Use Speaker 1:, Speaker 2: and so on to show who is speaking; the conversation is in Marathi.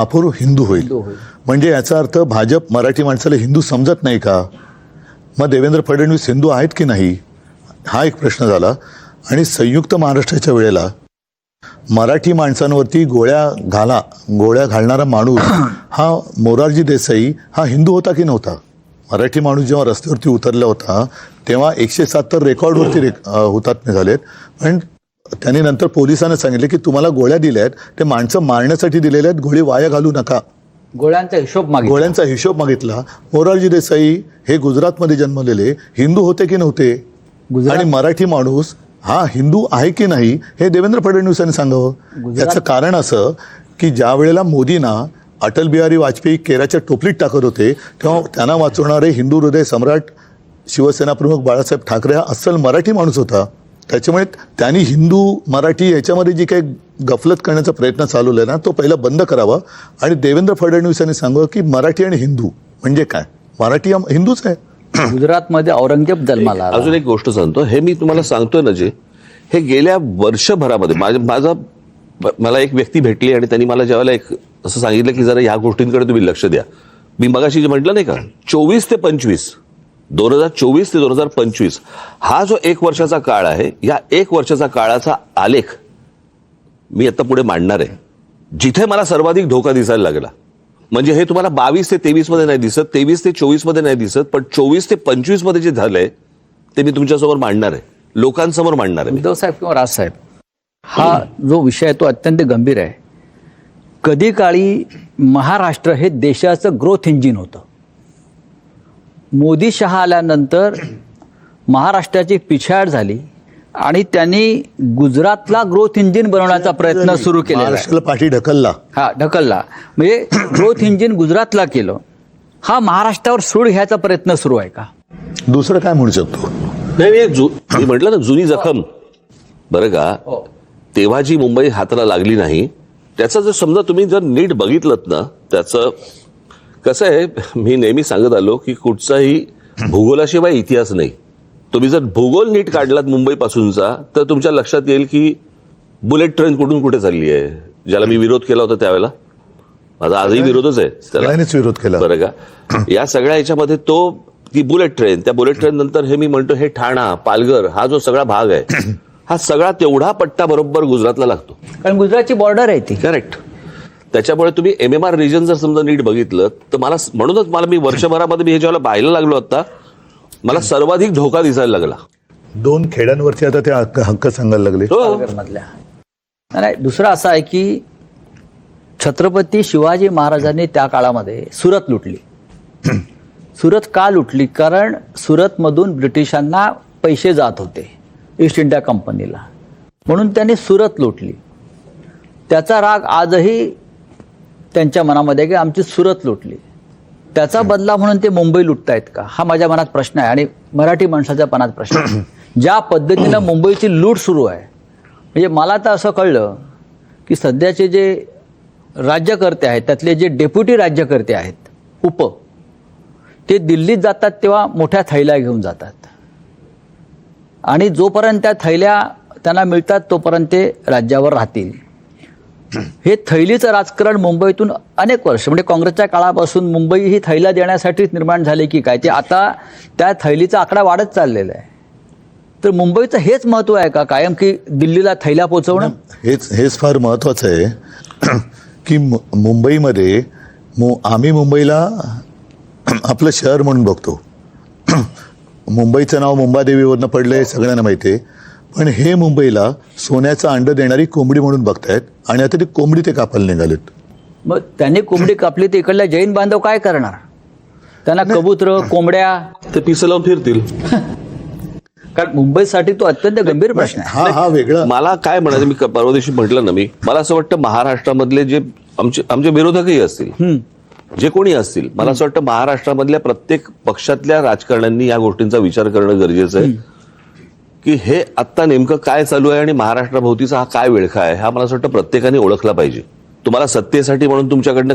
Speaker 1: अपूर्व हिंदू होईल. म्हणजे याचा अर्थ भाजप मराठी माणसाला हिंदू समजत नाही का? मग देवेंद्र फडणवीस हिंदू आहेत की नाही, हा एक प्रश्न झाला. आणि संयुक्त महाराष्ट्राच्या वेळेला मराठी माणसांवरती गोळ्या घालणारा माणूस हा मोरारजी देसाई हा हिंदू होता की नव्हता? मराठी माणूस जेव्हा रस्त्यावरती उतरला होता तेव्हा 107 रेकॉर्डवरती हुतात्मे झालेत. पण त्यांनी नंतर पोलिसांना सांगितले की तुम्हाला गोळ्या दिल्या आहेत ते माणसं मारण्यासाठी दिलेल्या आहेत, गोळी वाया घालू नका. गोळ्यांचा हिशोब मागितला. मोरारजी देसाई हे गुजरातमध्ये जन्मलेले हिंदू होते की नव्हते? आणि मराठी माणूस हा हिंदू आहे की नाही हे देवेंद्र फडणवीसांनी सांगावं. याचं कारण असं की ज्या वेळेला मोदींना अटल बिहारी वाजपेयी केराच्या टोपलीत टाकत होते तेव्हा त्यांना वाचवणारे हिंदू हृदय सम्राट शिवसेना प्रमुख बाळासाहेब ठाकरे हा अस्सल मराठी माणूस होता. त्याच्यामुळे त्यांनी हिंदू मराठी याच्यामध्ये जी काही गफलत करण्याचा प्रयत्न चालवला ना तो पहिला बंद करावा. आणि देवेंद्र फडणवीसांनी सांगावं की मराठी आणि हिंदू म्हणजे काय? मराठी हिंदूच आहे.
Speaker 2: गुजरातमध्ये औरंगजेब जन्माला आला.
Speaker 3: अजून एक गोष्ट सांगतो, हे मी तुम्हाला सांगतोय ना, जे हे गेल्या वर्षभरामध्ये मला एक व्यक्ती भेटली आणि त्यांनी मला ज्यावेळेला एक असं सांगितलं की जरा ह्या गोष्टींकडे तुम्ही लक्ष द्या. मी मगाशी जे म्हटलं नाही का 24 ते 25 2024 ते 2025 हा जो 1 वर्षाचा काळ आहे, या 1 वर्षाचा काळाचा आलेख मी आता पुढे मांडणार आहे. जिथे मला सर्वाधिक धोका दिसायला लागला म्हणजे हे तुम्हाला 22 ते 23 मध्ये नाही दिसत, 23 ते 24 मध्ये नाही दिसत, पण 24 ते 25 मध्ये जे झालंय ते मी तुमच्यासमोर मांडणार आहे, लोकांसमोर मांडणार आहे.
Speaker 2: उद्धव साहेब किंवा राजसाहेब, हा जो विषय आहे तो अत्यंत गंभीर आहे. कधी काळी महाराष्ट्र हे देशाचं ग्रोथ इंजिन होतं. मोदी शहा आल्यानंतर महाराष्ट्राची पिछाड झाली आणि त्यांनी गुजरातला ग्रोथ इंजिन बनवण्याचा प्रयत्न सुरू केला.
Speaker 1: महाराष्ट्राला पाठी ढकलला.
Speaker 2: ढकलला म्हणजे ग्रोथ इंजिन गुजरातला केलं. हा महाराष्ट्रावर सूड घ्यायचा प्रयत्न सुरू आहे का?
Speaker 1: दुसरं काय म्हणू शकतो?
Speaker 3: नाही मी म्हटलं ना, जुनी जखम बरं का, तेव्हा जी मुंबई हाताला लागली नाही त्याचं जर समजा तुम्ही जर नीट बघितलं ना, त्याचं कसं आहे, मी नेहमी सांगत आलो की कुठचाही भूगोलाशिवाय इतिहास नाही. तुम्ही जर भूगोल नीट काढलात मुंबई पासूनचा तर तुमच्या लक्षात येईल की बुलेट ट्रेन कुठून कुठे चालली आहे, ज्याला मी विरोध केला होता त्यावेळेला. माझा आजही विरोधच आहे त्याला,
Speaker 1: विरोध केला
Speaker 3: बरं का. या सगळ्या याच्यामध्ये ती बुलेट ट्रेन, त्या बुलेट ट्रेन नंतर हे मी म्हणतो हे ठाणा पालघर हा जो सगळा भाग आहे हा सगळा तेवढा पट्टा बरोबर गुजरातला लागतो,
Speaker 2: कारण गुजरातची बॉर्डर आहे ती.
Speaker 3: करेक्ट. त्याच्यामुळे तुम्ही MMR रिजन जर समजा नीट बघितलं तर म्हणूनच मी वर्षभरामध्ये मी हे जेव्हा पाहायला लागलो आता मला सर्वाधिक धोका दिसायला लागला.
Speaker 1: 2 खेड्यांवरती आता ते हक्क सांगायला लागले.
Speaker 2: मधल्या नाही. दुसरं असं आहे की छत्रपती शिवाजी महाराजांनी त्या काळामध्ये सुरत लुटली. सुरत का लुटली? कारण सुरतमधून ब्रिटिशांना पैसे जात होते ईस्ट इंडिया कंपनीला, म्हणून त्यांनी सुरत लुटली. त्याचा राग आजही त्यांच्या मनामध्ये की आमची सुरत लुटली. त्याचा बदला म्हणून ते मुंबई लुटतायत का, हा माझ्या मनात प्रश्न आहे आणि मराठी माणसाच्या मनात प्रश्न आहे. ज्या पद्धतीनं मुंबईची लूट सुरू आहे, म्हणजे मला तर असं कळलं की सध्याचे जे राज्यकर्ते आहेत त्यातले जे डेप्युटी राज्यकर्ते आहेत ते दिल्लीत जातात तेव्हा मोठ्या थैल्या घेऊन जातात आणि जोपर्यंत त्या थैल्या त्यांना मिळतात तोपर्यंत ते राज्यावर राहतील. हे थैलीचं राजकारण मुंबईतून अनेक वर्ष म्हणजे काँग्रेसच्या काळापासून मुंबई ही थैल्या देण्यासाठीच निर्माण झाली की काय, ते आता त्या थैलीचा आकडा वाढत चाललेला आहे. तर मुंबईचं हेच महत्व आहे का कायम की दिल्लीला थैल्या पोहोचवणं?
Speaker 1: हेच फार महत्वाचं आहे की मुंबईमध्ये आम्ही मुंबईला आपलं शहर म्हणून बघतो. मुंबईचं नाव मुंबादेवीवरनं पडलंय सगळ्यांना माहिती आहे, पण हे मुंबईला सोन्याचं अंड देणारी कोंबडी म्हणून बघतायत आणि आता ती कोंबडी ते कापायला निघालेत.
Speaker 2: मग त्यांनी कोंबडी कापली तर इकडल्या जैन बांधव काय करणार? त्यांना कबूतर कोंबड्या
Speaker 3: ते पिसं लावून फिरतील.
Speaker 2: कारण मुंबईसाठी तो अत्यंत गंभीर प्रश्न आहे.
Speaker 1: हा वेगळा.
Speaker 3: मला काय म्हणायचं, मी परवा दिवशी म्हटलं ना, मला असं वाटतं महाराष्ट्रामधले जे आमचे विरोधकही असतील, जे कोणी असतील, मला असं वाटतं महाराष्ट्रामधल्या प्रत्येक पक्षातल्या राजकारण्यांनी या गोष्टींचा विचार करणं गरजेचं आहे की हे आत्ता नेमकं काय चालू आहे आणि महाराष्ट्राभोवतीचा हा काय विळखा आहे हा मला असं वाटतं प्रत्येकाने ओळखला पाहिजे. तुम्हाला सत्तेसाठी म्हणून तुमच्याकडनं